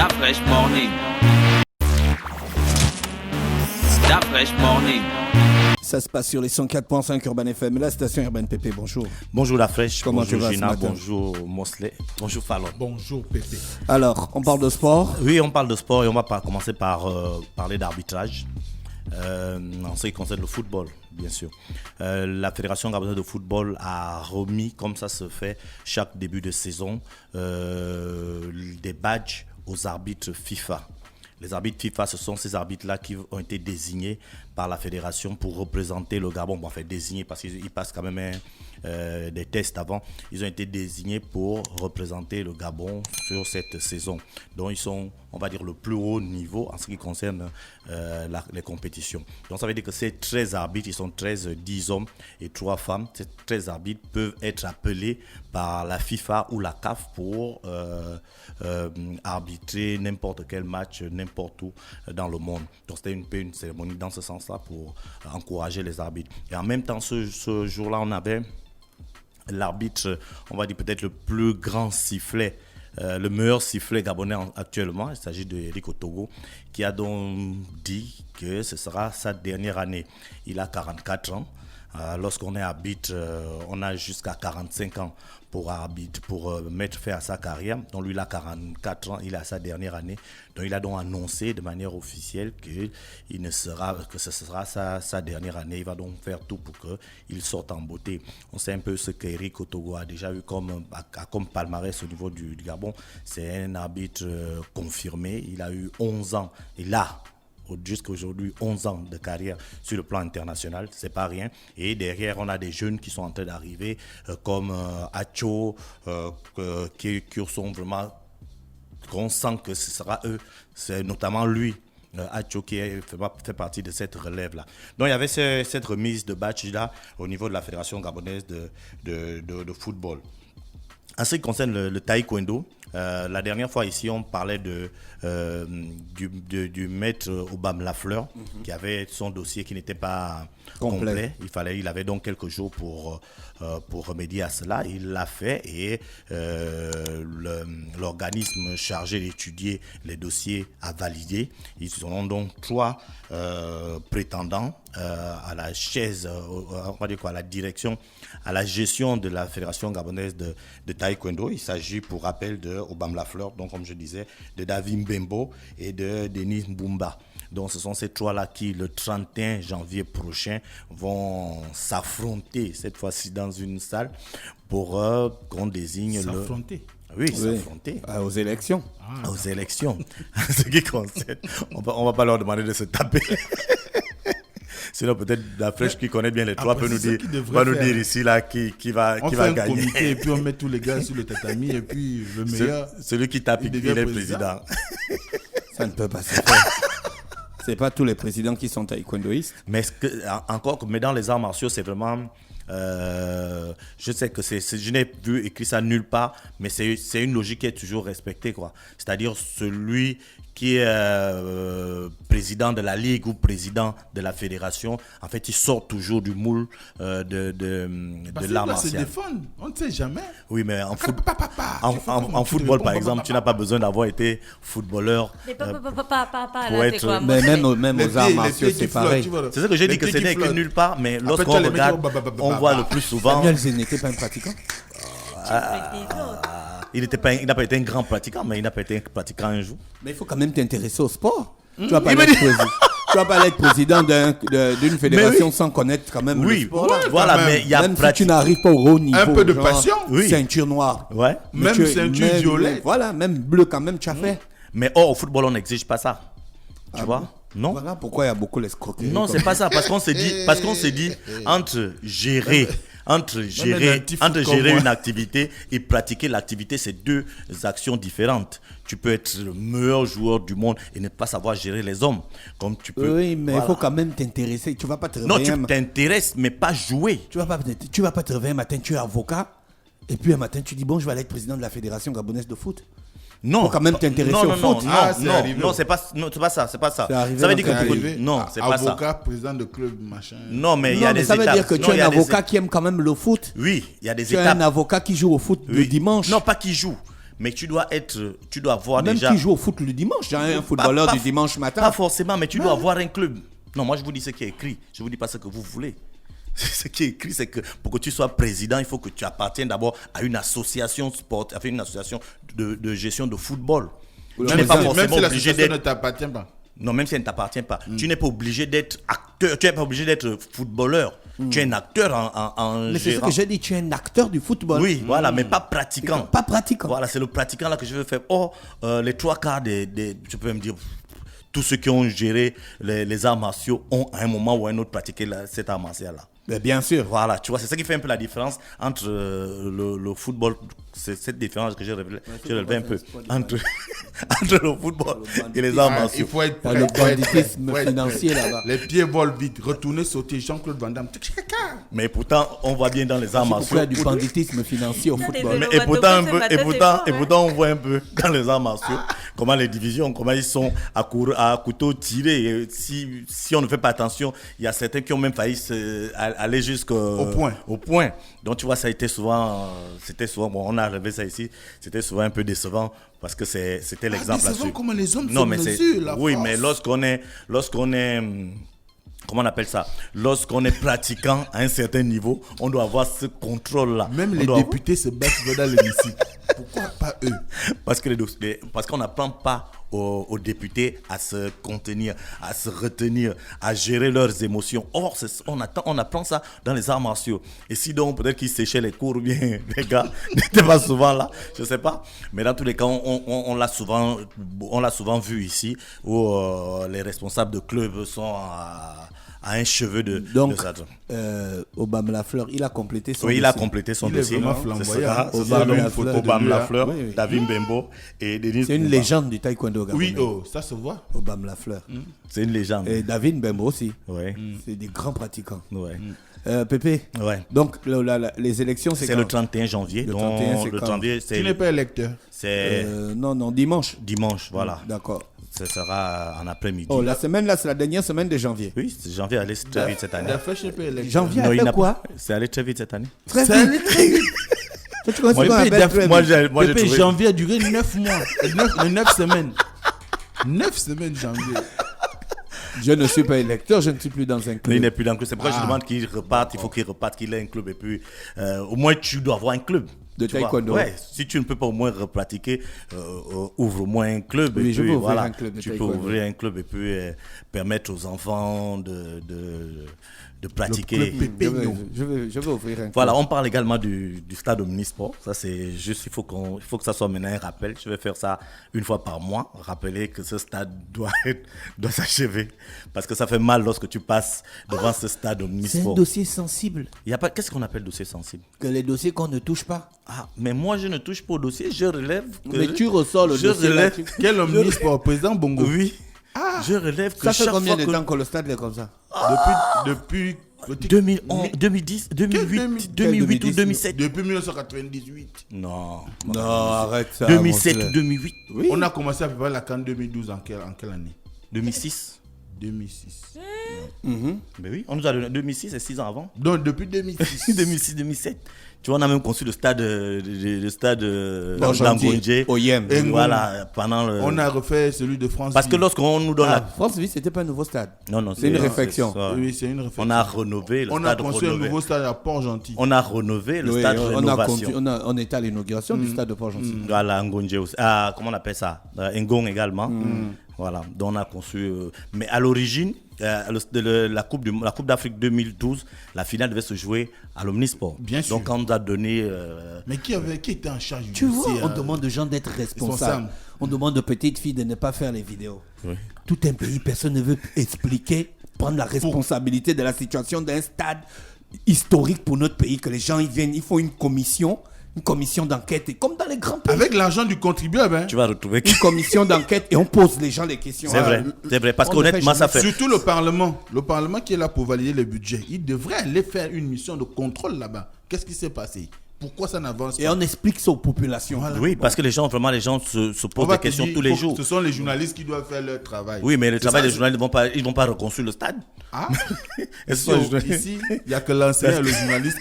Fresh Morning. La Fresh Morning. Ça se passe sur les 104.5 Urban FM, la station Urban Pépé. Bonjour. Bonjour La Fraîche, Comment bonjour tu vas Gina, ce matin? bonjour Mosley, bonjour Fallon. Bonjour Pépé. Alors, on parle de sport. Oui, on parle de sport et on va commencer par parler d'arbitrage en ce qui concerne le football, bien sûr. La Fédération gabonaise de football a remis, comme ça se fait chaque début de saison, des badges aux arbitres FIFA. Les arbitres FIFA, ce sont ces arbitres-là qui ont été désignés par la fédération pour représenter le Gabon. Bon, enfin, désignés parce qu'ils passent quand même des tests avant. Ils ont été désignés pour représenter le Gabon sur cette saison. Donc, ils sont, on va dire, le plus haut niveau en ce qui concerne les compétitions. Donc, ça veut dire que ces 13 arbitres, ils sont 10 hommes et 3 femmes. Ces 13 arbitres peuvent être appelés par la FIFA ou la CAF pour arbitrer n'importe quel match, n'importe où dans le monde. Donc, c'était une cérémonie dans ce sens-là pour encourager les arbitres. Et en même temps, ce jour-là, on avait l'arbitre, on va dire peut-être le plus grand sifflet, le meilleur sifflet gabonais actuellement. Il s'agit de Eric Otogo, qui a donc dit que ce sera sa dernière année. Il a 44 ans. Lorsqu'on est arbitre, on a jusqu'à 45 ans pour mettre fin à sa carrière. Donc lui, il a 44 ans, il est à sa dernière année. Donc il a donc annoncé de manière officielle que ce sera sa dernière année. Il va donc faire tout pour qu'il sorte en beauté. On sait un peu ce qu'Eric Otogo a déjà eu comme palmarès au niveau du Gabon. C'est un arbitre confirmé. Il a eu 11 ans. Il a jusqu'à aujourd'hui 11 ans de carrière sur le plan international, c'est pas rien. Et derrière, on a des jeunes qui sont en train d'arriver comme Acho, qui sont vraiment, qu'on sent que ce sera eux, c'est notamment lui. Acho qui fait partie de cette relève-là. Donc il y avait cette remise de badge-là au niveau de la Fédération gabonaise de football. En ce qui concerne le taekwondo, la dernière fois ici, on parlait du maître Obam Lafleur, qui avait son dossier qui n'était pas complet. Il avait donc quelques jours pour remédier à cela. Il l'a fait et l'organisme chargé d'étudier les dossiers a validé. Ils ont donc 3 prétendants à la chaise, on va dire quoi, à la direction, à la gestion de la Fédération gabonaise de taekwondo. Il s'agit, pour rappel, de Obam Lafleur, donc comme je disais, de David Mbembo et de Denis Mbumba. Donc ce sont ces 3-là qui, le 31 janvier prochain, vont s'affronter, cette fois-ci dans une salle, pour qu'on désigne s'affronter. Oui, s'affronter. Aux élections. Aux élections. Ce qui concerne, on va pas leur demander de se taper. Sinon, peut-être la Fraîche qui connaît bien les 3 peut nous dire ici là qui va gagner. On fait un comité et puis on met tous les gars sur le tatami et puis le meilleur. Celui qui tape, il est président. Ça ne peut pas se faire. C'est pas tous les présidents qui sont taekwondoïstes. Mais dans les arts martiaux, c'est vraiment. Je sais que je n'ai vu écrit ça nulle part, mais c'est une logique qui est toujours respectée, quoi. C'est-à-dire celui qui est président de la ligue ou président de la fédération, en fait, il sort toujours du moule de l'art martial. Se défendre, on ne sait jamais. Oui, mais en football, par exemple, tu n'as pas besoin d'avoir été footballeur pour être. Mais même aux arts martiaux, c'est pareil. C'est ça que j'ai dit, que ce n'est que nulle part, mais lorsqu'on regarde, on voit le plus souvent. Samuel Zé n'était pas un pratiquant. Il n'a pas été un grand pratiquant, mais il n'a pas été un pratiquant un jour. Mais il faut quand même t'intéresser au sport. Tu vas pas être président d'une fédération sans connaître quand même le sport. Voilà, mais il y a même si tu n'arrives pas au haut niveau. Un peu de passion. Ceinture noire. Ouais. Même ceinture violette. Voilà, même bleu quand même, tu as fait. Mais au football, on n'exige pas ça. Tu vois? Non. Voilà pourquoi il y a beaucoup l'escroquerie. Non, c'est pas ça. Parce qu'on s'est dit, entre gérer une activité et pratiquer l'activité, c'est 2 actions différentes. Tu peux être le meilleur joueur du monde et ne pas savoir gérer les hommes. Comme tu peux. Oui, mais il faut quand même t'intéresser. Tu vas pas te réveiller. Non, tu t'intéresses, mais pas jouer. Tu vas pas te réveiller un matin, tu es avocat, et puis un matin, tu dis bon, je vais aller être président de la Fédération gabonaise de foot. Non, faut quand même t'intéresser au foot. Non, c'est pas ça. Ça veut dire que non, c'est pas ça. Avocat, président de club, machin. Non, mais il y a des étapes. Ça veut dire que tu es un avocat qui aime quand même le foot. Oui, il y a des étapes. Tu es un avocat qui joue au foot le dimanche. Non, pas qui joue. Mais tu dois avoir Même déjà... qui joue au foot le dimanche. J'ai un footballeur du dimanche matin. Pas forcément, mais tu dois avoir un club. Non, moi je vous dis ce qui est écrit. Je vous dis pas ce que vous voulez. Ce qui est écrit, c'est que pour que tu sois président, il faut que tu appartiennes d'abord à une association une association de gestion de football. Tu n'es pas forcément Même si obligé l'association d'être... ne t'appartient pas. Non, même si elle ne t'appartient pas. Tu n'es pas obligé d'être acteur, tu n'es pas obligé d'être footballeur. Tu es un acteur en Mais c'est ce gérant. que j'ai dit, tu es un acteur du football. Oui, voilà, mais pas pratiquant. Pas pratiquant. Voilà, c'est le pratiquant là que je veux faire. Les trois quarts je peux me dire, tous ceux qui ont géré les arts martiaux ont à un moment ou à un autre pratiqué cet art martial là. Mais bien sûr. Voilà, tu vois, c'est ça qui fait un peu la différence entre le football. C'est cette différence que j'ai relevée un peu entre le football et les arts martiaux. Il faut être Le banditisme financier là-bas. Les pieds volent vite. Retourner sauter Jean-Claude Van Damme. Mais pourtant, on voit bien dans les arts martiaux. Pourquoi il y a du banditisme financier au football? Et pourtant, on voit un peu dans les arts martiaux comment les divisions, comment ils sont à couteau tiré. Et si on ne fait pas attention, il y a certains qui ont même failli aller jusqu'au point. Donc tu vois, ça a été souvent, bon, on a relevé ça ici, c'était souvent un peu décevant parce que c'était l'exemple là-dessus. Décevant comment les hommes Non, se mais mesurent la oui, force. mais lorsqu'on est comment on appelle ça? Lorsqu'on est pratiquant à un certain niveau, on doit avoir ce contrôle-là. Même les députés se battent dans l'hémicycle. Pourquoi pas eux? Parce qu'on n'apprend pas aux députés à se contenir, à se retenir, à gérer leurs émotions. Or, on apprend ça dans les arts martiaux. Et si donc peut-être qu'ils séchaient les cours, ou bien les gars n'étaient pas souvent là, je ne sais pas. Mais dans tous les cas, on l'a souvent vu ici, où les responsables de clubs sont à un cheveu de ça. Obama Lafleur, il a complété son dossier. Oui, il a complété son Il est dossier. vraiment C'est flamboyant. ça. Obama Lafleur, Oui, oui. David Mbembo et Denis. C'est une légende du taekwondo gabonais. Oui, ça se voit. Obama Lafleur. C'est une légende. Et David Mbembo aussi. Ouais. C'est des grands pratiquants. Ouais. Pépé, Ouais. donc les élections, c'est C'est quand? le 31 janvier. Le 31, c'est quand? Tu n'es pas électeur. C'est Non, dimanche. dimanche, voilà. D'accord. Ce sera en après-midi. Oh, la semaine là, c'est la dernière semaine de janvier. Oui, janvier allait très vite cette année. La fraîche n'est pas électeur. Janvier, Non, il a n'a fait quoi? C'est allé très vite cette année. Très Ça vite. allait très vite. Toi, tu connais ce qu'on Moi, appelle très moi, vite. j'ai Pépé, trouvé... janvier a duré 9 mois. 9 semaines. 9 semaines janvier. Je ne suis pas électeur, je ne suis plus dans un Mais il club. n'est plus dans le club. C'est pourquoi je demande qu'il reparte. Il faut qu'il reparte, qu'il ait un club. Et puis, au moins, tu dois avoir un club. De Tu vois. taekwondo. Ouais, si tu ne peux pas au moins repratiquer, ouvre au moins un club. Oui, et je puis, veux ouvrir voilà, un club de tu peux taekwondo. ouvrir un club et puis permettre aux enfants de pratiquer. club Pépé. Je veux ouvrir un club. Voilà, on parle également du stade Omnisport. Ça, c'est juste, il faut que ça soit maintenant un rappel. Je vais faire ça une fois par mois. Rappeler que ce stade doit s'achever. Parce que ça fait mal lorsque tu passes devant ce stade C'est un Omnisport. dossier sensible. Il y a pas, qu'est-ce qu'on appelle dossier sensible? Que les dossiers qu'on ne touche pas. Ah, mais moi, je ne touche pas au dossier. Je relève. Mais tu ressors le je dossier là, relève. Quel homme ministre président Bongo? Oui. Je relève que Ça fait chaque combien fois de que... temps que le stade est comme ça? Depuis 2011, 2010, 2008, 2008 ou 2007. Depuis 1998. Non. Non, arrête ça. 2007 mon ou frère. 2008. Oui. On a commencé à préparer la CAN 2012 en quelle année? 2006. 2006. Mais oui, on nous a donné 2006, c'est 6 ans avant. Donc depuis 2006. 2006-2007. Tu vois, on a même construit le stade Argentine, d'Angondje. au Yem. Et Voilà, pendant le... On a refait celui de France. Parce que lorsqu'on nous donne Ah, France Vie, c'était pas un nouveau stade. Non, c'est une réflexion. Oui, c'est une réflexion. On a rénové le On a stade. construit un rénové. nouveau stade à Port-Gentil. On a rénové le Oui, stade on rénovation. on était à l'inauguration du stade de Port-Gentil. Voilà, Ngondje aussi. Ah, comment on appelle ça? Ngong également. Voilà, donc on a conçu. Mais à l'origine, la Coupe d'Afrique 2012, la finale devait se jouer à l'Omnisport. Bien sûr. Donc on nous a donné. Mais qui était en charge du Tu vois, dossier, on demande aux gens d'être responsables. responsable. On demande aux petites filles de ne pas faire les vidéos. Oui. Tout un pays, personne ne veut expliquer, prendre la responsabilité de la situation d'un stade historique pour notre pays, que les gens ils viennent, ils font une commission d'enquête, et comme dans les grands pays. Avec l'argent du contribuable. Hein. Tu vas retrouver. Une commission d'enquête et on pose les gens les questions. C'est vrai, parce on ne fait qu'honnêtement, ça jamais fait. Surtout le Parlement qui est là pour valider le budget. Il devrait aller faire une mission de contrôle là-bas. Qu'est-ce qui s'est passé? Pourquoi ça n'avance pas? Et on explique ça aux populations. Voilà. Oui, parce que les gens se On posent va des te questions dire, tous les jours. Ce sont les journalistes qui doivent faire leur travail. Oui, mais le C'est travail ça, des journalistes, ils vont pas reconstruire le stade. Ah, Est-ce ici, que je- ici, il n'y a que l'enseignant et le journaliste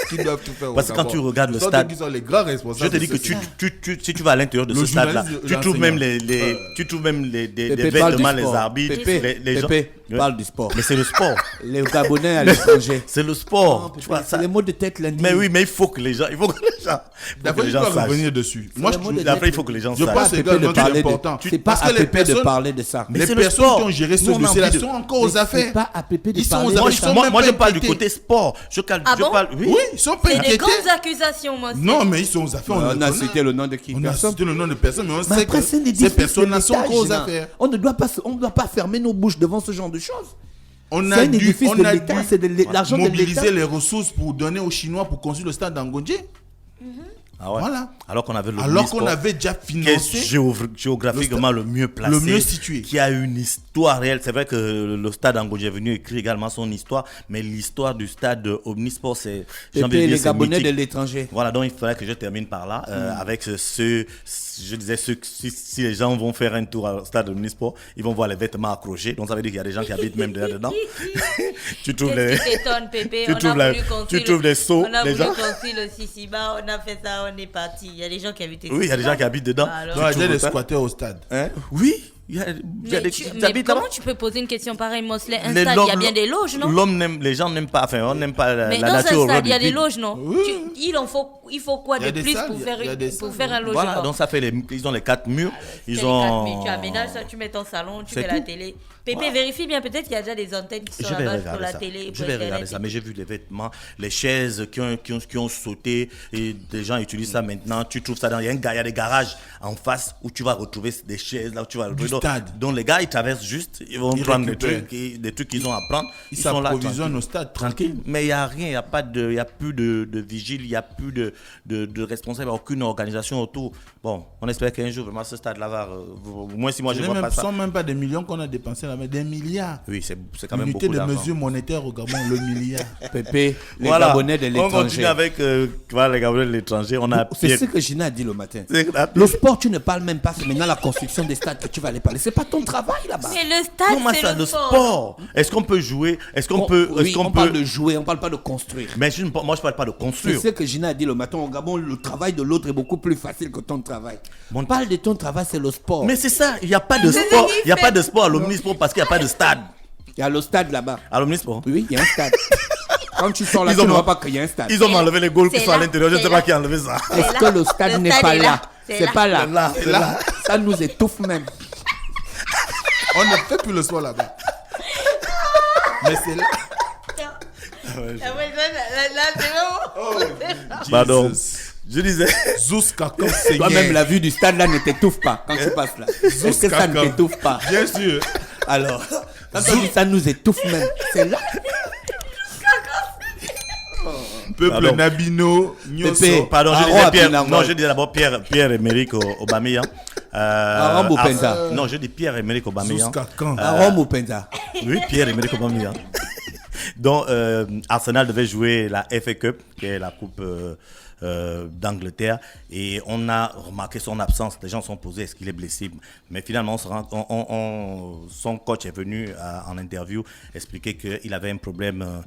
qui doivent tout faire. au Parce que quand Gabon. tu regardes le Ce sont stade- eux qui sont les grands Je responsables. te dis de que ceci. si tu vas à l'intérieur de Le ce stade-là, journaliste, tu trouves même l'enseignant. tu trouves même des Pépé, parle du vêtements, les sport. arbitres, Pépé, les gens. Pépé, Ouais. parle du sport. Mais c'est le sport. Les Gabonais à l'étranger. C'est le sport. Tu vois, C'est ça. les mots de tête lundi. Mais oui, mais il faut que les gens, D'après, je dois revenir dessus. Moi, le mot de Après, il faut que les gens Je sachent. pense Pas à que Pépé de c'est parler important. de. C'est pas Parce à que les Pépé de personnes- parler de ça. Mais les c'est le personnes sport. qui ont géré ce Nous, on a dossier-là envie de- sont encore aux C'est affaires. pas à Pépé de Ils sont parler aux de affaires. Moi, Ils ça. sont moi, même moi, pas je parle du inquiétés. côté sport. Ah bon parle. Oui, ils sont pas C'est des inquiétés. grandes accusations, moi. Non, mais ils sont aux affaires. On le a connaît. cité le nom de qui On a Personne. cité le nom de personne, mais on Mais sait après, que c'est des ces personnes-là sont encore aux affaires. On ne doit pas fermer nos bouches devant ce genre de choses. On C'est a un dû, édifice on de a l'État, dû c'est de l'argent de mobiliser l'État. les ressources pour donner aux Chinois pour construire le stade d'Angondje. Ah ouais. Voilà. Alors qu'on avait le Alors qu'on sport, avait déjà qui est financé. géographiquement le mieux placé, le mieux situé. qui a une histoire réelle. C'est vrai que le stade Angondje est venu écrire également son histoire, mais l'histoire du stade Omnisport, c'est j'ai envie de Pépé, dire, les c'est Gabonais mythique. de l'étranger. Voilà, donc il faudrait que je termine par là avec je disais, si les gens vont faire un tour au stade Omnisport, ils vont voir les vêtements accrochés. Donc ça veut dire qu'il y a des gens qui habitent même dedans. Tu trouves les... Qu'est-ce qui t'étonne, Pépé? Tu On trouves a la- voulu tu construire trouves les seaux, On a les voulu gens. construire le Sisiba, on a fait ça, on est parti. Il y a des gens qui habitent ici. Oui, il y a des gens qui habitent dedans. Alors. Non, il y a trouves des ça squatteurs au stade. Hein? Oui, il y a Mais, des tu- qui mais habitent là-bas. comment tu peux poser une question pareille, Mosley? Un Les stade, il y a l'homme- bien des loges, non? L'homme n'aime, les gens n'aiment pas, enfin, on n'aime pas Mais la dans nature un au stade, il y a des vide. loges, non? Il faut quoi Il y a de des plus salles, pour il y a- faire il y a des pour salles, faire un oui. logement? Voilà, donc ça fait ils ont les 4 murs, C'est ils les ont. 4 000, tu aménages ça, tu mets ton salon, tu C'est mets la tout. télé. Pépé, vérifie bien, peut-être qu'il y a déjà des antennes qui sont Je vais là-bas pour regarder la ça. télé. Je pour vais Internet. regarder ça, mais j'ai vu les vêtements, les chaises qui ont sauté et des gens utilisent ça maintenant. Tu trouves ça il y a des garages en face où tu vas retrouver des chaises là où tu vas retrouver. stade. Donc les gars ils traversent juste, ils vont Ils prendre récupèrent. des trucs qu'ils ont à prendre. Ils sont là s'approvisionnent tranquilles. au stade, Tranquille. tranquille. Mais il y a rien, il y a plus de vigile, il y a plus de responsable, aucune organisation autour. Bon, on espère qu'un jour vraiment ce stade là va au moins si moi je Ce vois pas ne ça. sont même pas des millions qu'on a dépensés là, mais des milliards. Oui, c'est quand même L'unité beaucoup de d'argent. mesure monétaire au Gabon, le milliard. Pépé, les Voilà. Gabonais de On continue l'étranger. avec voilà, les Gabonais de l'étranger. On a C'est Pierre. ce que Gina a dit le matin. C'est- Le sport, tu ne parles même pas. C'est maintenant la construction des stades que tu vas aller parler. C'est pas ton travail là-bas. Mais le stade, Comment c'est ça, le le sport. sport? Est-ce qu'on peut jouer? Est-ce qu'on peut. Oui, Est-ce qu'on on peut... parle de jouer, on parle pas de construire. Mais moi, je parle pas de C'est construire. ce que Gina a dit le matin au Gabon. Le travail de l'autre est beaucoup plus facile que ton travail. Mon- On parle de ton travail, c'est le sport. Mais c'est ça, il n'y a pas de sport. Il n'y a pas de sport à l'Omnisport parce qu'il n'y a pas de stade. Il y a le stade là-bas. À l'Omnisport. Oui, il y a un stade. Quand tu sors là, Ils tu ont- ne vois pas qu'il y a un stade. Ils ont enlevé les goals qui C'est sont à là, l'intérieur. Je ne c'est sais pas là. qui a enlevé ça. Est-ce que le stade Le n'est stade pas est là? là. C'est C'est là. pas là. C'est là, c'est là. Ça nous étouffe même. On ne fait plus le sport là-bas. Mais c'est là. Ah ouais, là, c'est vraiment. Pardon. Jesus. Je disais. Zous Kakam Toi-même, Seigneur. la vue du stade là ne t'étouffe pas quand tu passes là. Est-ce que ça ne Kakam. t'étouffe pas? Bien sûr. Alors, quand on dit ça nous étouffe même, c'est là. Peuple Pardon. Nabino, Nyoso. Pépé. Pardon, je Aaron disais Pierre. Apinangoy. Non, je disais d'abord Pierre-Emerick Aubameyang. Aaron Boupenda. Non, je dis Pierre-Emerick Aubameyang. Zous Kakam. À Rome ou Penza. Oui, Pierre-Emerick Aubameyang. Donc, Arsenal devait jouer la FA Cup, qui est la coupe d'Angleterre, et on a remarqué son absence. Les gens se sont posés, est-ce qu'il est blessé? Mais finalement, son coach est venu en interview expliquer qu'il avait un problème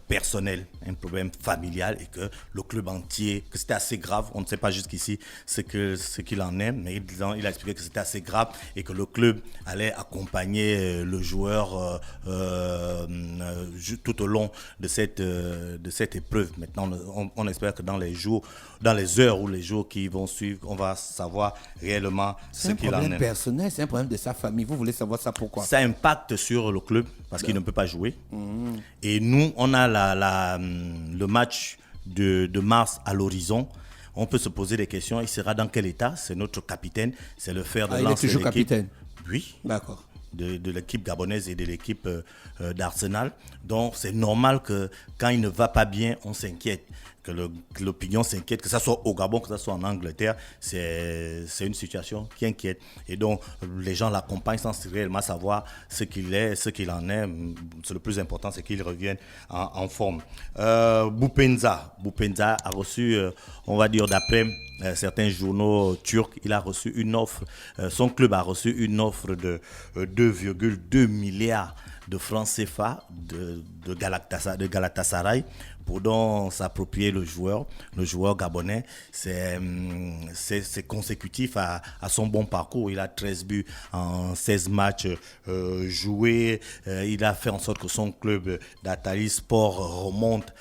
personnel, un problème familial, et que le club entier, que c'était assez grave. On ne sait pas jusqu'ici ce qu'il en est, mais il a expliqué que c'était assez grave et que le club allait accompagner le joueur tout au long de cette épreuve. Maintenant, on espère que dans les heures ou les jours qui vont suivre, on va savoir réellement ce C'est un qu'il en problème est. personnel, c'est un problème de sa famille. Vous voulez savoir ça pourquoi? Ça impacte sur le club parce qu'il ne peut pas jouer. Et nous, on a le match de mars à l'horizon. On peut se poser des questions. Il sera dans quel état? C'est notre capitaine. C'est le fer de Ah, il est lance de toujours l'équipe. capitaine. Oui. D'accord. De l'équipe gabonaise et de l'équipe d'Arsenal. Donc, c'est normal que quand il ne va pas bien, on s'inquiète. Que l'opinion s'inquiète, que ce soit au Gabon, que ce soit en Angleterre, c'est une situation qui inquiète. Et donc, les gens l'accompagnent sans réellement savoir ce qu'il est, ce qu'il en est. C'est le plus important, c'est qu'il revienne en forme. Boupenda a reçu, on va dire, d'après certains journaux turcs, il a reçu une offre, son club a reçu une offre de 2,2 milliards de francs CFA de Galatasaray pour donc s'approprier le joueur gabonais. C'est consécutif à son bon parcours. Il a 13 buts en 16 matchs joués. Il a fait en sorte que son club d'Atali Sport remonte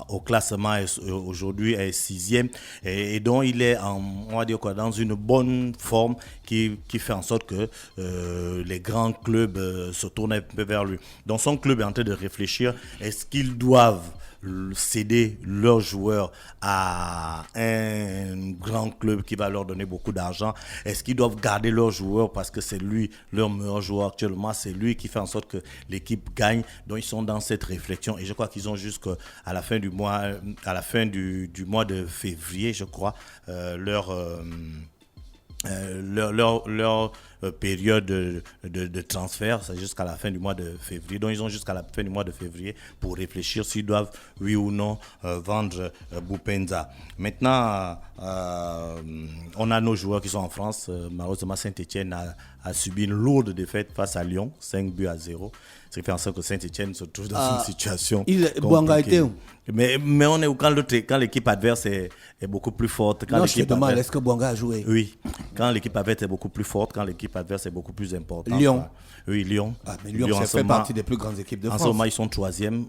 au classement et aujourd'hui est 6e. Et donc il est on va dire quoi, dans une bonne forme qui fait en sorte que les grands clubs se tournent un peu vers lui. Donc son club est en train de réfléchir, est-ce qu'ils doivent céder leurs joueurs à un grand club qui va leur donner beaucoup d'argent? Est-ce qu'ils doivent garder leurs joueurs parce que c'est lui leur meilleur joueur actuellement, c'est lui qui fait en sorte que l'équipe gagne? Donc ils sont dans cette réflexion et je crois qu'ils ont jusqu'à la fin du mois, du mois de février, je crois, leur période de transfert, c'est jusqu'à la fin du mois de février. Donc ils ont jusqu'à la fin du mois de février pour réfléchir s'ils doivent, oui ou non, vendre Boupenda. Maintenant, on a nos joueurs qui sont en France. Malheureusement, Saint-Etienne a subi une lourde défaite face à Lyon, 5-0. Ce qui fait en sorte que Saint-Etienne se trouve dans une situation compliquée. Mais on est où quand l'équipe adverse est beaucoup plus forte. Quand non, je te demande, est-ce que Bouanga a joué? Oui, quand l'équipe adverse est beaucoup plus forte, quand l'équipe adverse est beaucoup plus importante. Lyon. Oui, Lyon. Ah, mais Lyon ça fait partie des plus grandes équipes de France. En ce moment, ils sont 3e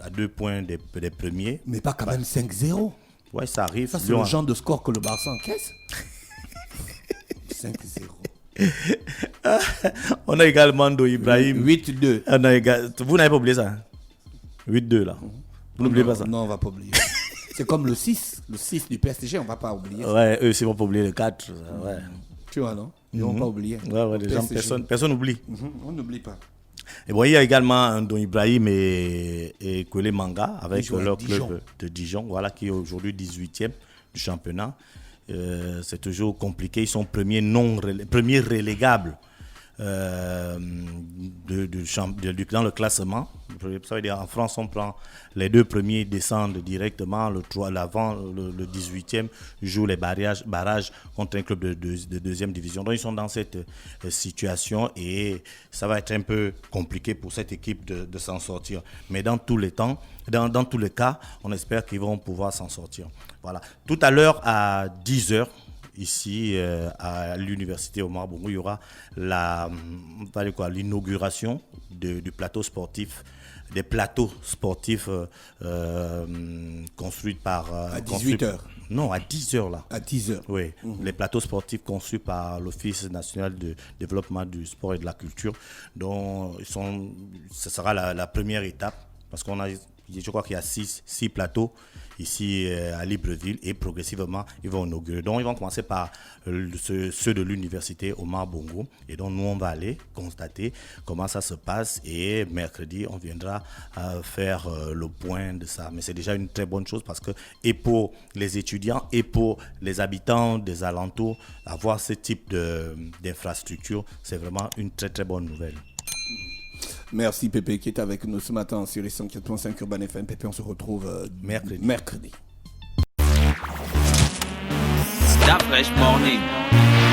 à 2 points des premiers. Mais pas quand même 5-0. Oui, ça arrive. Ça, c'est le genre de score que le Barça encaisse. 5-0. On a également Do Ibrahim. 8-2. Vous n'avez pas oublié ça? 8-2 là. Vous n'oubliez pas ça? Non, on ne va pas oublier. C'est comme le 6 du PSG, on ne va pas oublier. Ouais, eux, c'est vont pas oublier le 4. Ouais. Tu vois, non? Ils ne vont pas oublier. Ouais, les gens, personne n'oublie. On n'oublie pas. Et bon, il y a également un Don Ibrahim et Kwele Manga avec leur club de Dijon, voilà, qui est aujourd'hui 18e du championnat. C'est toujours compliqué. Ils sont premiers relégables dans le classement. Ça veut dire en France, on prend les 2 premiers descendent directement. Le 18e joue les barrages contre un club de deuxième division. Donc ils sont dans cette situation et ça va être un peu compliqué pour cette équipe de s'en sortir. Mais dans tous les temps, dans tous les cas, on espère qu'ils vont pouvoir s'en sortir. Voilà. Tout à l'heure à 10h, ici à l'université Omar Bongo, il y aura l'inauguration du plateau sportif, des plateaux sportifs construits par... à 18h. Non, à 10h là. À 10h. Oui, les plateaux sportifs conçus par l'Office national de développement du sport et de la culture. Donc, ce sera la première étape parce je crois qu'il y a 6 plateaux ici à Libreville et progressivement ils vont inaugurer. Donc ils vont commencer par ceux de l'université Omar Bongo et donc nous on va aller constater comment ça se passe et mercredi on viendra faire le point de ça. Mais c'est déjà une très bonne chose parce que et pour les étudiants et pour les habitants des alentours, avoir ce type d'infrastructure, c'est vraiment une très très bonne nouvelle. Merci Pépé qui est avec nous ce matin sur les 104.5 Urban FM. Pépé, on se retrouve mercredi. Stop Fresh Morning.